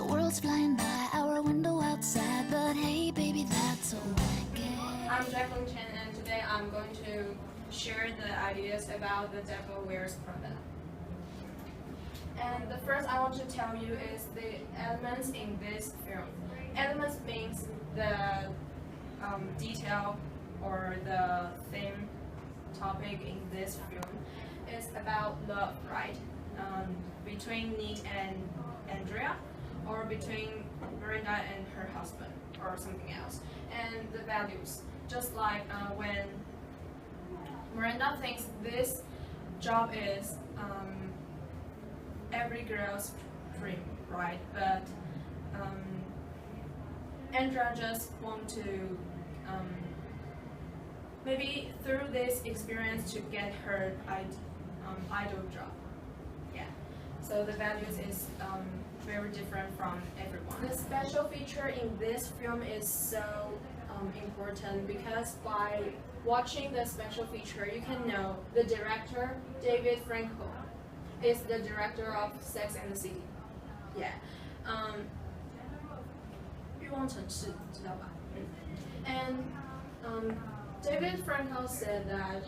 world's flying by our window outside, but hey baby, that's okay. I'm Jacqueline Chen, and today I'm going to share the ideas about the Devil Wears Prada. And the first I want to tell you is the elements in this film. Elements means the detail or the theme topic in this film is about love, right? Between Nick and Andrea, or between Miranda and her husband, or something else. And the values, just like when Miranda thinks this job is every girl's dream, right? But Andrea just want to maybe through this experience to get her idol job. Yeah. So the values is very different from everyone. The special feature in this film is so important because by watching the special feature, you can know the director, David Franco, is the director of Sex and the City. Yeah. 欲望城市，知道吧？ And David Franco said that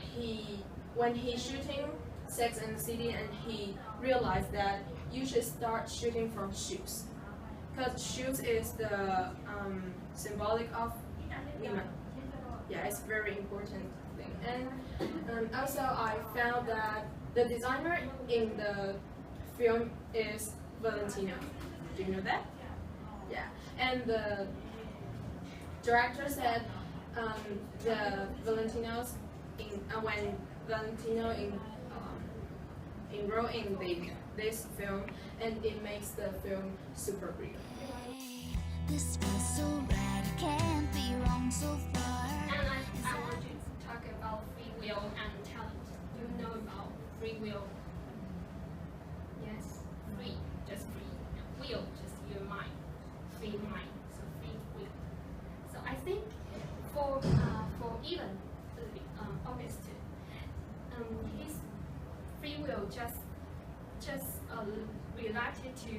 when he's shooting Sex and the City, and he realized that you should start shooting from shoes, because shoes is the symbolic of women. Yeah, it's very important thing. And also I found that the designer in the film is Valentino. Do you know that? Yeah. And the director said the Valentinos when Valentino enrolled in this film, and it makes the film super real. This feels so right, it can't be wrong so far. And I want to talk about free will and talent. You know about free will? Yes, free, just free. Will, just your mind. Free mind, so free will. So I think for even August, his free will just related to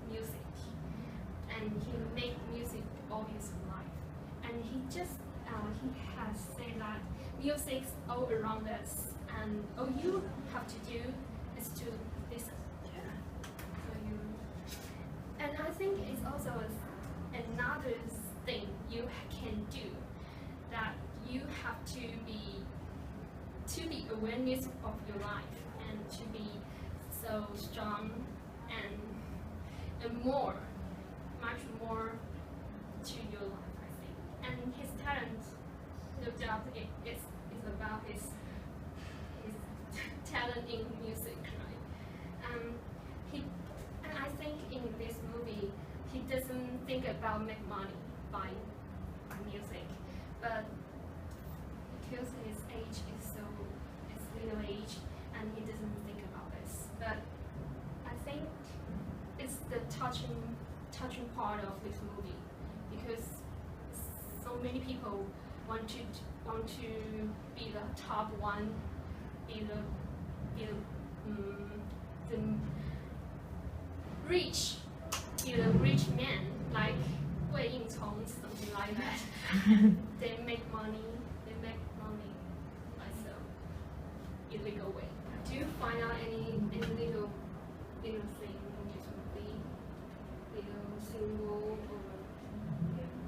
music, and he made music all his life, and he has said that music's all around us, and all you have to do is to listen. And I think it's also another thing you can do, that you have to be awareness of your life, and to be so strong and much more to your life, I think. And his talent, no doubt, is about his talent in music, right? And I think in this movie, he doesn't think about make money by music, but because his age is middle age, and he doesn't think about this. But I think it's the touching part of this movie, because so many people want to be the top one, be the rich man, like Wei Yingcong, something like that. They make money by so illegal way. Do you find out any little thing in this movie, little symbol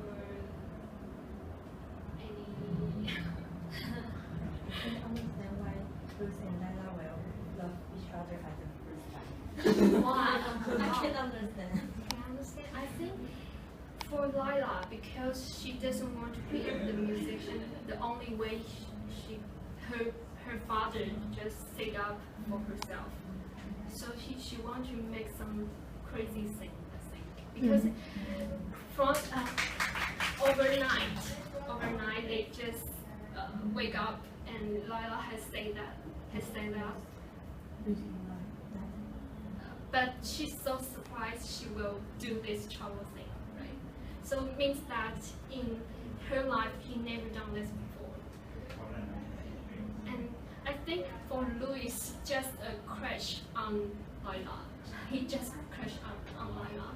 or any? I can't understand why Bruce and Lila will love each other at the first time. Why? I can't understand. I think for Lila, because she doesn't want to be the musician, the only way her father just set up for herself. So she wants to make some crazy thing, I think. Because from overnight they just wake up, and Lila has said that. But she's so surprised she will do this trouble thing, right? So it means that in her life, he never done this before. And I think for Louis, just a crush on Lila. He just crushed on Lila.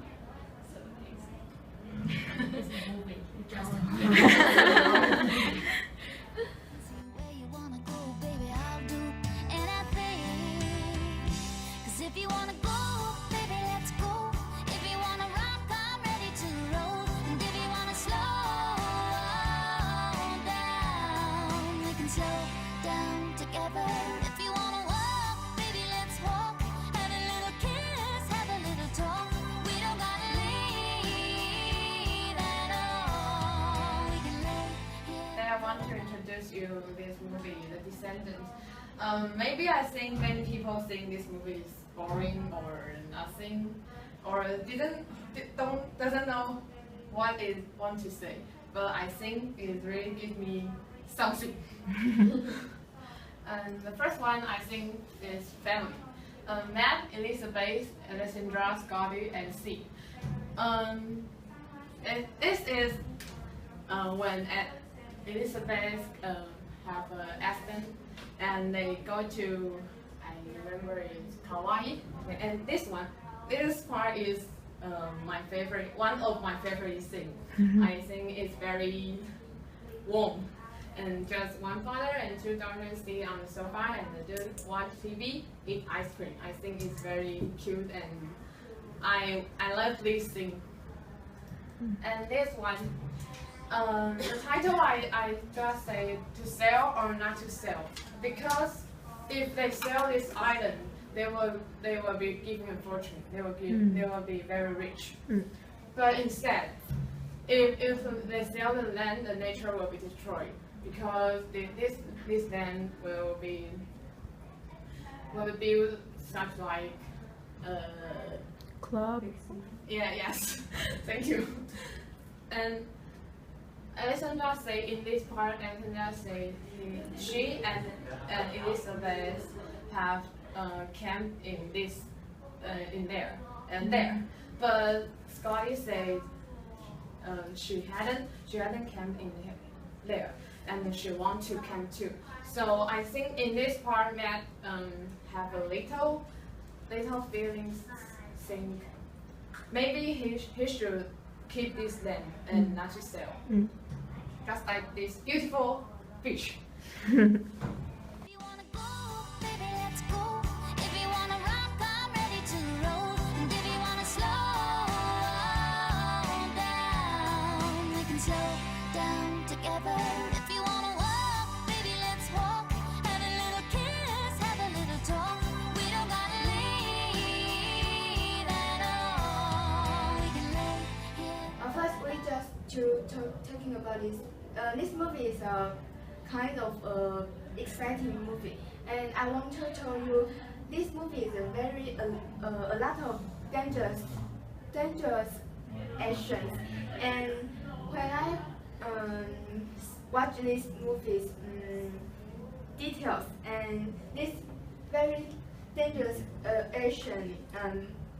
want to introduce you this movie, The Descendants. Maybe I think many people think this movie is boring or nothing, or doesn't know what it want to say. But I think it really gives me something. And the first one I think is family. Matt, Elizabeth, Alessandra, Scotty, and C. This is when Elizabeth have an accident and they go to, I remember it's Hawaii. And this part is one of my favorite things. I think it's very warm. And just one father and two daughters sit on the sofa and just watch TV, eat ice cream. I think it's very cute and I love this thing. And this one, the title I just say to sell or not to sell, because if they sell this island, they will be giving a fortune. They will be very rich. But instead, if they sell the land, the nature will be destroyed, because this land will be built such like club. Yeah, yes. Thank you. And Alessandra say in this part, Alessandra say she and Elizabeth have camped in there. But Scotty said she hadn't camped in there, and she want to camp too. So I think in this part, Matt have a little feelings, think maybe he should keep this land and not to sell. Just like this beautiful beach. If you wanna go, baby, let's go. If you wanna rock, I'm ready to roll. And if you wanna slow down, we can slow down together. If you wanna walk, baby, let's walk. Have a little kiss, have a little talk. We don't gotta leave at all. We can lay here. First, we just talking about this. This movie is a kind of exciting movie, and I want to tell you, this movie is a lot of dangerous actions. And when I watch these movies, details and this very dangerous action,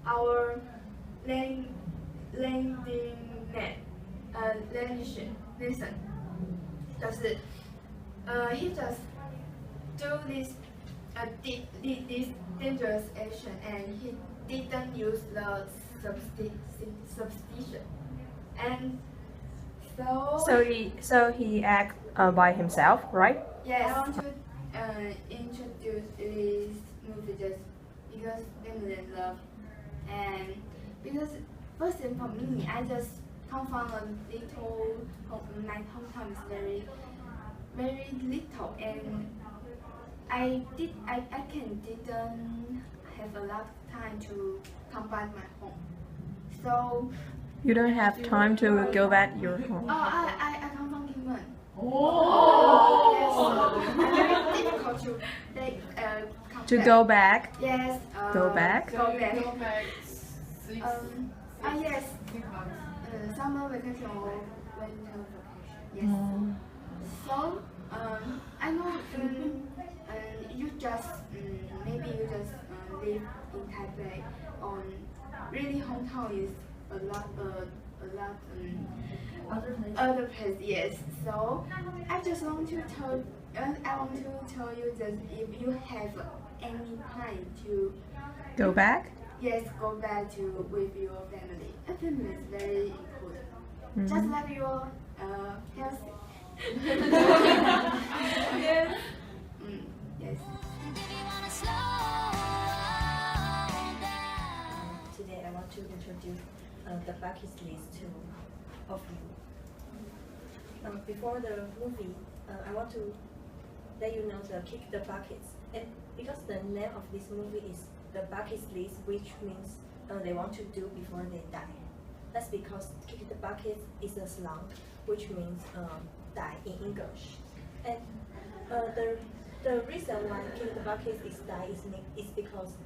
our landing net, Nathan, he just do this dangerous action, and he didn't use the substitution, and So he act by himself, right? yes, I want to introduce this movie just because family and love, and because first and for me, I just come from a little my hometown is very little, and I didn't have a lot of time to come back my home. So You don't have time to go back your home. I come from Kinmen. Oh! Yes, very difficult to come To back. go back? Yes. Go back? Go back. Go back Yes. 6 months. Summer vacation or winter vacation. Yes. So I know you just maybe you just live in Taipei. Really hometown is a lot other place. Yes. So I just want to tell you that if you have any time to Go back? yes, go back to with your family. A family is very important. Just like your health. Yes. Yes. If you wanna slow down. Today I want to introduce the bucket list to of you. Before the movie, I want to let you know the kick the buckets. And because the name of this movie is the bucket list, which means they want to do before they die. That's because kick the bucket is a slang, which means die in English. And the reason why kick the buckets is die is because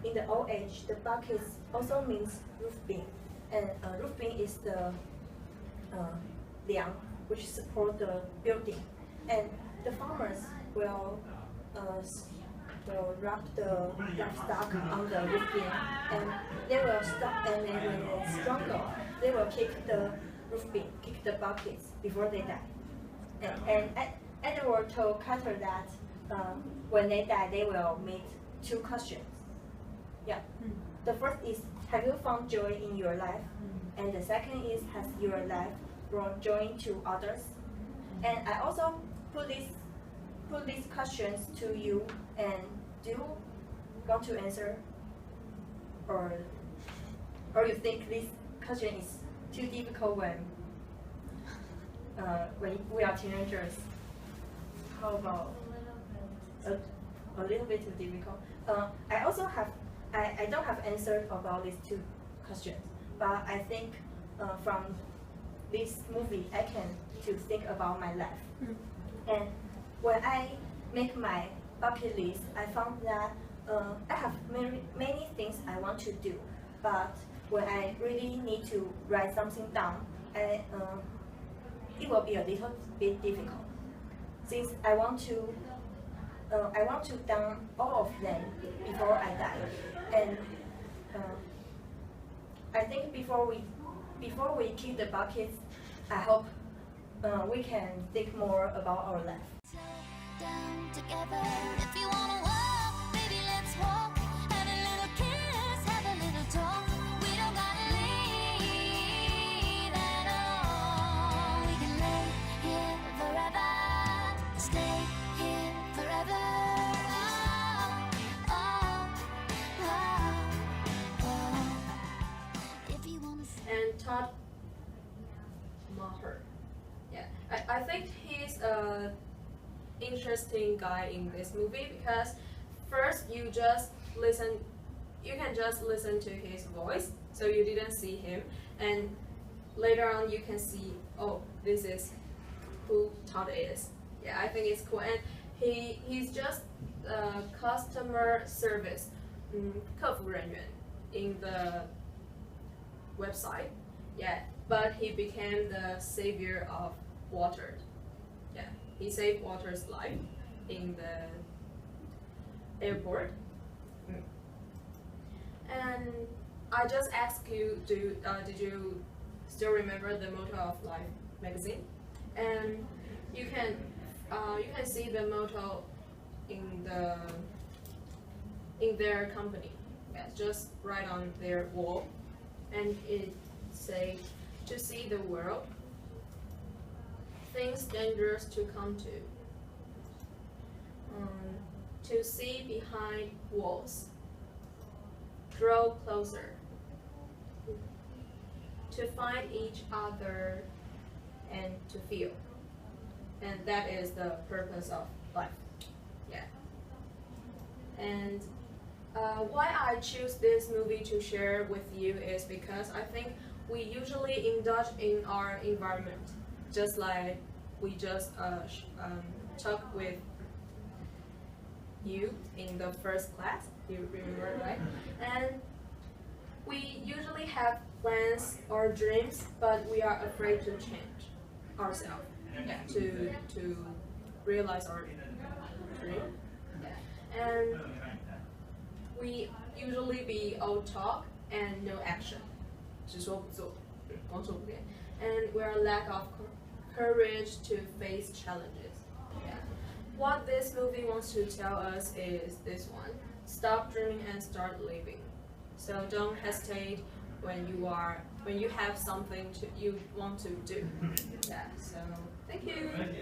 in the old age, the buckets also means roof beam, and roof beam is the liang, which support the building, and the farmers will wrap the livestock on the roof beam, and they will stop, and then when it's stronger, they will kick the roof beam, kick the buckets before they die. And Edward told Carter that when they die, they will meet two questions. Yeah. The first is, have you found joy in your life? And the second is, has your life brought joy to others? And I also put these questions to you, and do you want to answer? Or you think this question is too difficult when we are teenagers? How about a little bit too difficult? I don't have answer about these two questions, but I think from this movie I can to think about my life. And when I make my bucket list, I found that I have many things I want to do, but when I really need to write something down, it will be a little bit difficult, since I want to done all of them before I die. And I think before we kick the buckets, I hope we can think more about our life. Down together. If you wanna walk, baby, let's walk. Have a little kiss, have a little talk. We don't gotta leave at all. We can lay here forever, stay here forever. If you wanna see. And Todd Maher. Yeah, I think he's a interesting guy in this movie, because first you can just listen to his voice, so you didn't see him, and later on you can see, oh, this is who Todd is. Yeah, I think it's cool, and he's just customer service 客服人员 in the website. Yeah, but he became the savior of water. Yeah, he saved Walter's life in the airport. And I just asked you, did you still remember the motto of Life magazine? And you can see the motto in their company. Yeah, just right on their wall, and it says, to see the world, things dangerous to come to see behind walls, draw closer, to find each other and to feel. And that is the purpose of life. Yeah. And why I choose this movie to share with you is because I think we usually indulge in our environment, just like we just talked with you in the first class, you remember, right? And we usually have plans or dreams, but we are afraid to change ourselves, yeah, to realize our dream. Yeah. And we usually be all talk and no action. 只说不做，光说不练. And we are lack of courage to face challenges. Yeah. What this movie wants to tell us is this one: stop dreaming and start living. So don't hesitate when you have something you want to do. Yeah. So thank you. Have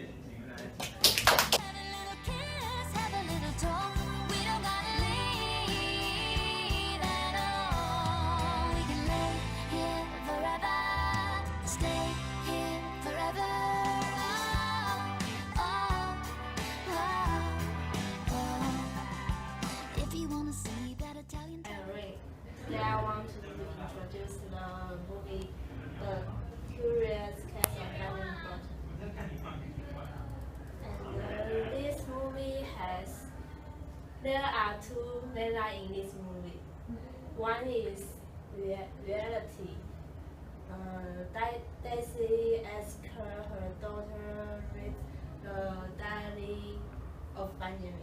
a little kiss, have a little talk. We don't gotta leave at all. We can lay here forever, stay here forever. If you wanna see that Italian. Right. Today I want to introduce the movie The Curious Case of Benjamin Button. movie there are two red lines in this movie. One is reality. Daisy asks her daughter read the diary of Benjamin.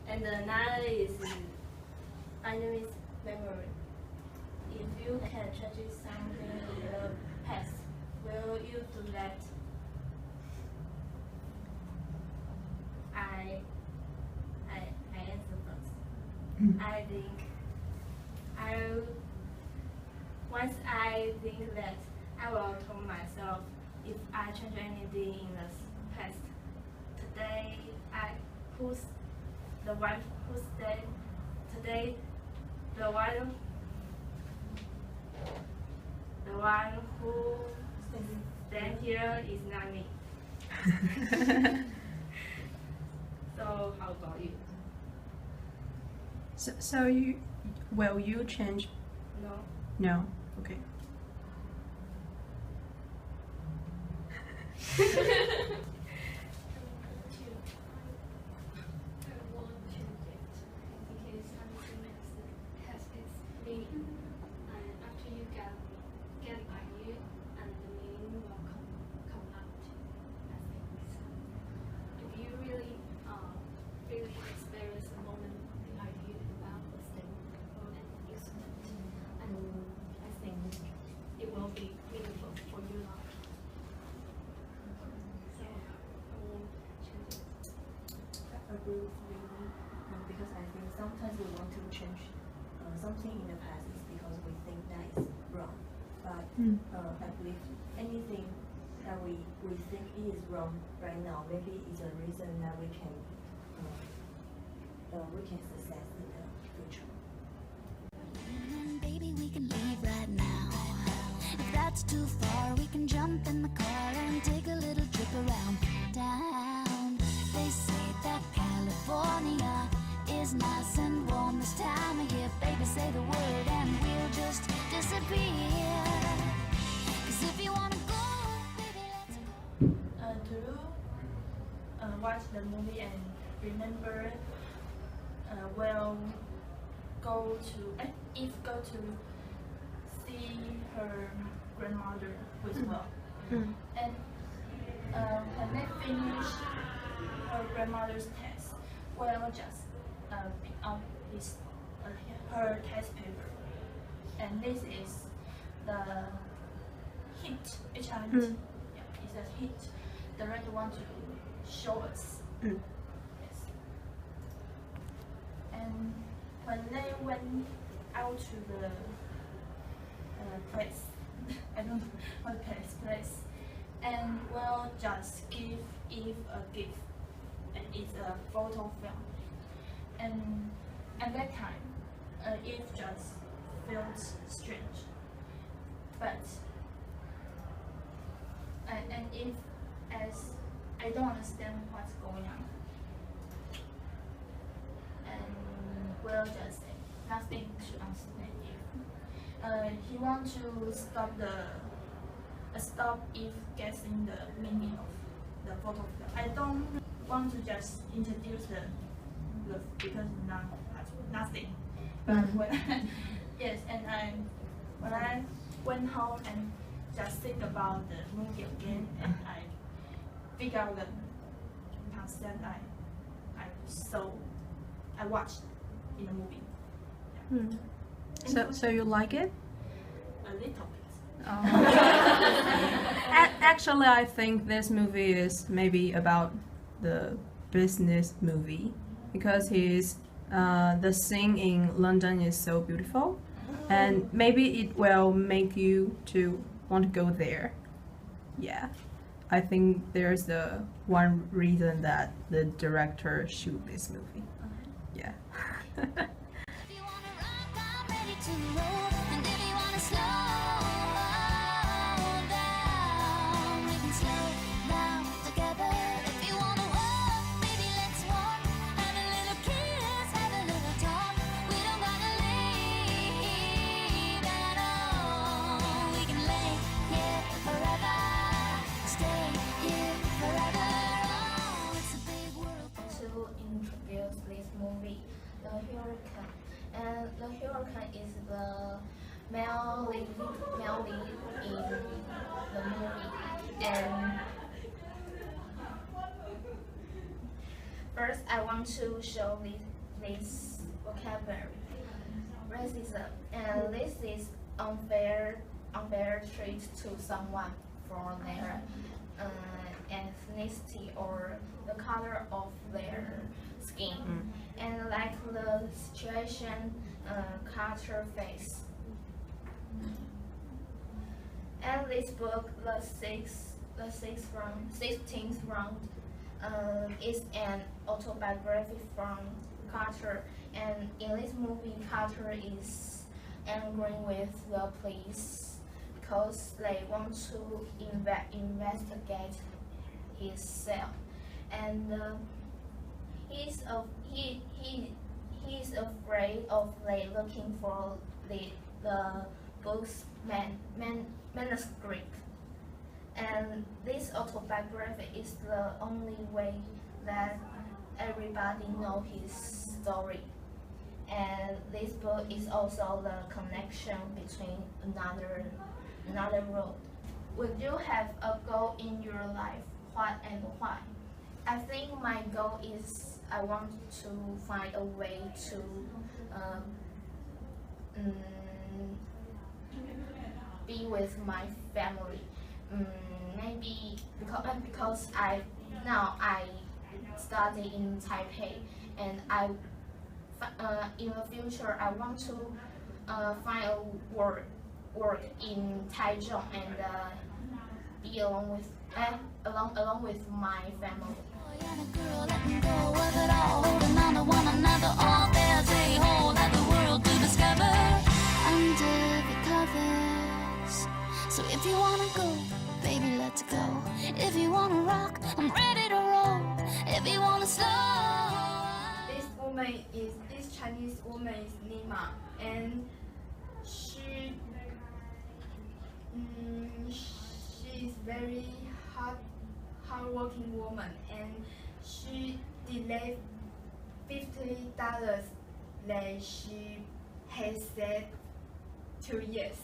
And another is Benjamin's memory. If you can change something in the past, will you do that? I answer first. Once I think that I will tell myself if I change anything in the past. Today the one who stand here is not me. So how about you? So will you change? No. No. Okay. After you get an idea and the meaning will come out. I think so. If you really experience a moment the idea about the thing and use it, and I think it will be meaningful for your life. So I will change it. I agree with you because I think sometimes we want to change something in the past is because we think that is wrong. But I believe anything that we think is wrong right now, maybe is a reason that we can success in the future. Baby, we can leave right now. If that's too far, we can jump in the car and take a little trip around town. They say that California is nice and warm this time of year. Baby, say the word and we'll just disappear. 'Cause if you wanna go, baby, let's go. Do you watch the movie and remember will go to see her grandmother as well? And when they finish her grandmother's test, will just pick up her test paper, and this is the hint. HIT. Yeah, it's a hint. The red want to show us. Yes. And when they went out to the place, I don't know what place, and will just give Eve a gift, and it's a photo film. And at that time, Eve just felt strange, but and Eve, as I don't understand what's going on, and will just say nothing to understand Eve. He wants to stop Eve guessing the meaning of the photo film. I don't want to just introduce the because nothing. But when yes, and when I went home and just think about the movie again, and I figure out the concept I watched in the movie. Yeah. So you like it? A little bit. Actually, I think this movie is maybe about the business movie because the scene in London is so beautiful, and maybe it will make you to want to go there. Yeah, I think there's the one reason that the director shoot this movie. Yeah. If you wanna rock, I'm ready to roll. And if you wanna slow down, we can slow down together. If you wanna walk, baby, let's walk. Have a little kiss, have a little talk. We don't gotta leave at all. We can lay here forever, stay here forever. American is the male lead in the movie. And first, I want to show this vocabulary. Racism, and this is unfair treat to someone for their ethnicity or the color of their skin, and like the situation culture face. And this book, the 16th round, is an autobiography from Carter, and in this movie, Carter is angry with the police because they want to investigate his cell, and he is afraid of they looking for the book's manuscript. And this autobiography is the only way that everybody know his story. And this book is also the connection between another world. Would you have a goal in your life? What and why? I think my goal is I want to find a way to be with my family. Maybe because I study in Taipei, and in the future I want to find a work in Taichung and be along with my family. Boy and a girl letting go of it all, holding on to one another. All there's a whole other world to discover under the covers. So if you wanna go, baby, let's go. If you wanna rock, I'm ready to roll. If you wanna slow. This Chinese woman is Nima, and she is very hardworking woman, and she delayed $50 that she has said 2 years,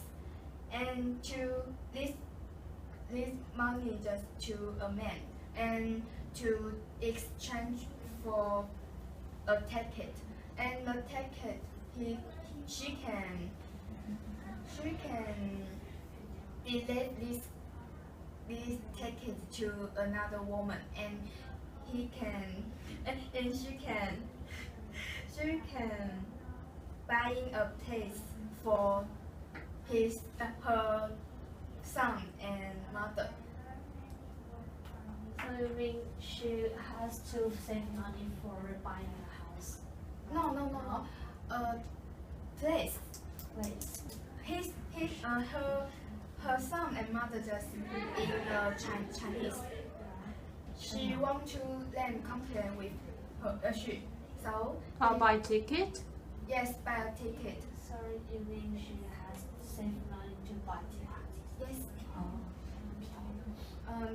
and to this money just to a man, and to exchange for a ticket, and the ticket she can delete this ticket to another woman, and she can buying a place for her son and mother. So you mean she has to save money for buying a house? No. Place. Her son and mother just in the Chinese. She want to then complain with her she. So Buy ticket? yes, buy a ticket. So you mean she has to save money to buy tickets? Yes.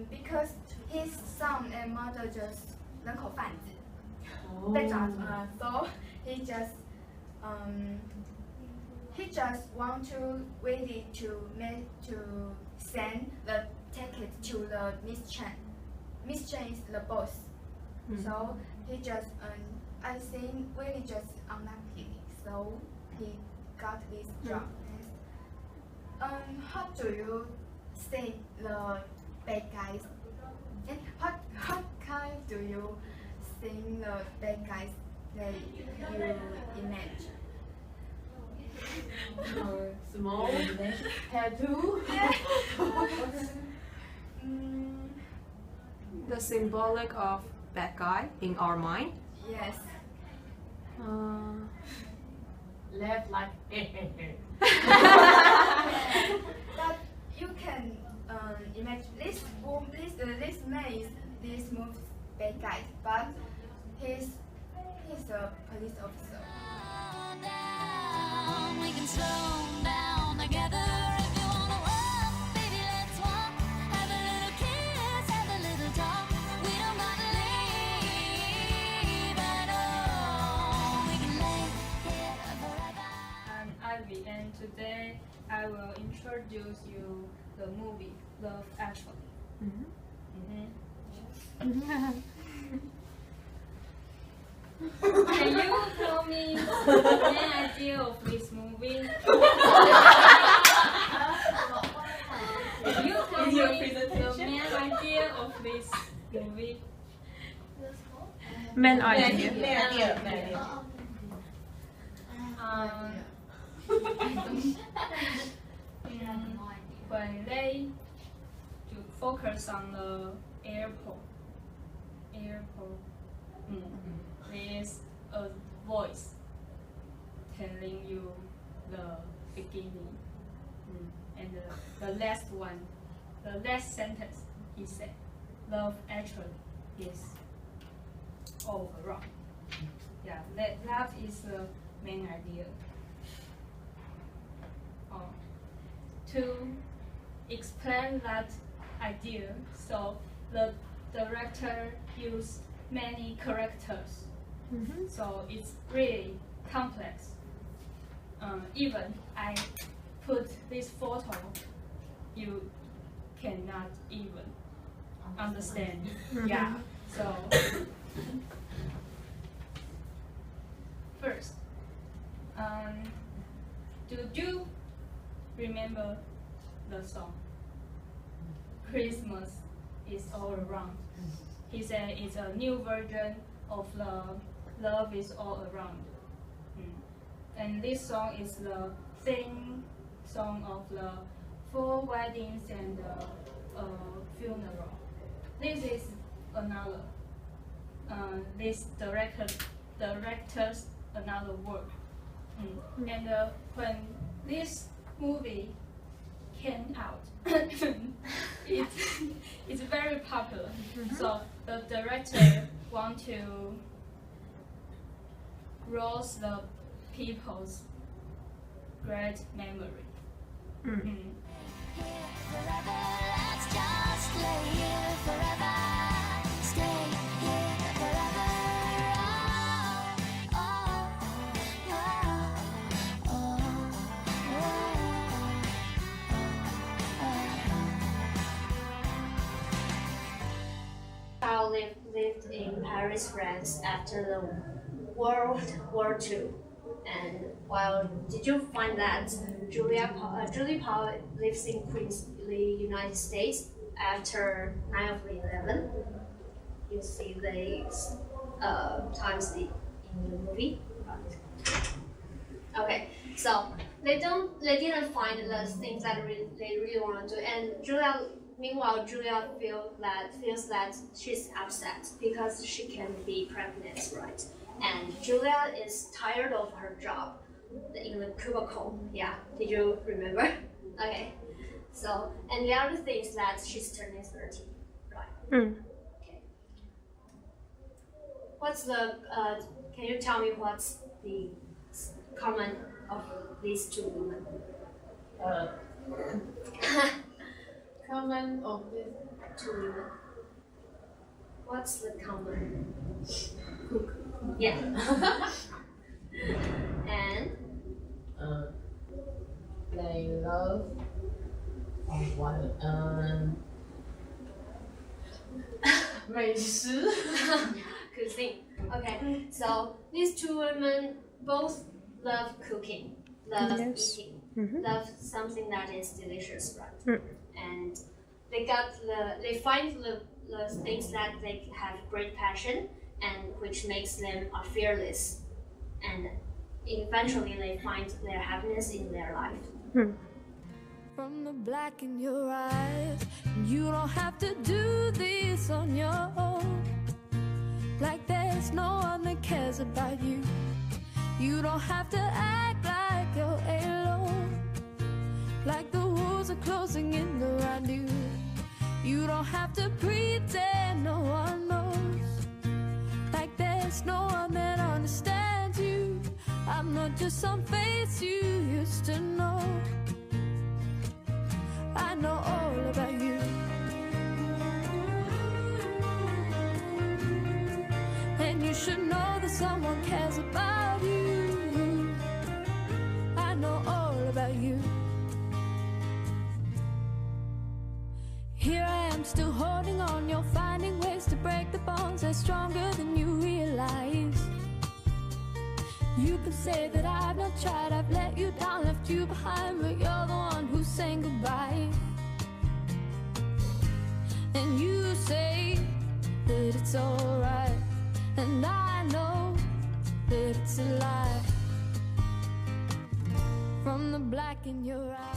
Because his son and mother just 人口贩子，被抓so he just want to ready to send the ticket to the Miss Chen. Miss Chen is the boss, so he just I think really just unlucky, so he got this job. How do you think the bad guys? And what kind do you think the bad guys that you imagine? Small tattoo. The symbolic of bad guy in our mind. Yes. Left like But you can imagine this man is this movie bad guy, but he's a police officer. Down, we can slow down together. If you wanna walk, baby, let's walk. Have a little kiss, have a little talk. We don't gotta leave at all. We can lay here forever. Ivy, and today I will introduce you the movie Love Actually. Can you tell me the main idea of this movie? Can you tell me the main idea of this movie? Main idea. When they to focus on the airport, there's a voice telling you the beginning, and the last one, the last sentence, he said, "Love actually is all around." Yeah, that is the main idea. To explain that idea, so the director used many characters, so it's really complex. Even I put this photo, you cannot even understand. Yeah, so first, do you remember the song Christmas is all around? He said it's a new version of the Love is all around. And this song is the theme song of the 4 weddings and funeral. This is another this director's another work. And when this movie came out, it's very popular. So the director want to roast the people's great memory. Forever, let's just lay here forever. Stay here forever. Child lived in Paris, France after the World War II. And did you find that Julie Powell lives in the United States after 9/11? You see the times in the movie. Okay, so they didn't find the things that they really want to do, and Meanwhile, Julia feels that she's upset because she can't be pregnant, right? And Julia is tired of her job in the cubicle. Yeah, did you remember? Okay. So, and the other thing is that she's turning 30, right? Okay. Can you tell me what's the common of these two women? Common of these two women. What's the common? Cook. Yeah. And they love cuisine. Okay, so these two women both love cooking, love eating, love something that is delicious, right? And they find the things that they have great passion and which makes them fearless, and eventually they find their happiness in their life. From the black in your eyes, you don't have to do this on your own. Like there's no one that cares about you. You don't have to act like you're alone. Like the walls are closing in around you. You don't have to pretend no one knows. Like there's no one that understands you. I'm not just some face you used to know. I know all about you. And you should know that someone cares about you. I know all I'm still holding on. You're finding ways to break the bonds that's stronger than you realize. You can say that I've not tried, I've let you down, left you behind, but you're the one who's saying goodbye. And you say that it's alright, and I know that it's a lie. From the black in your eyes.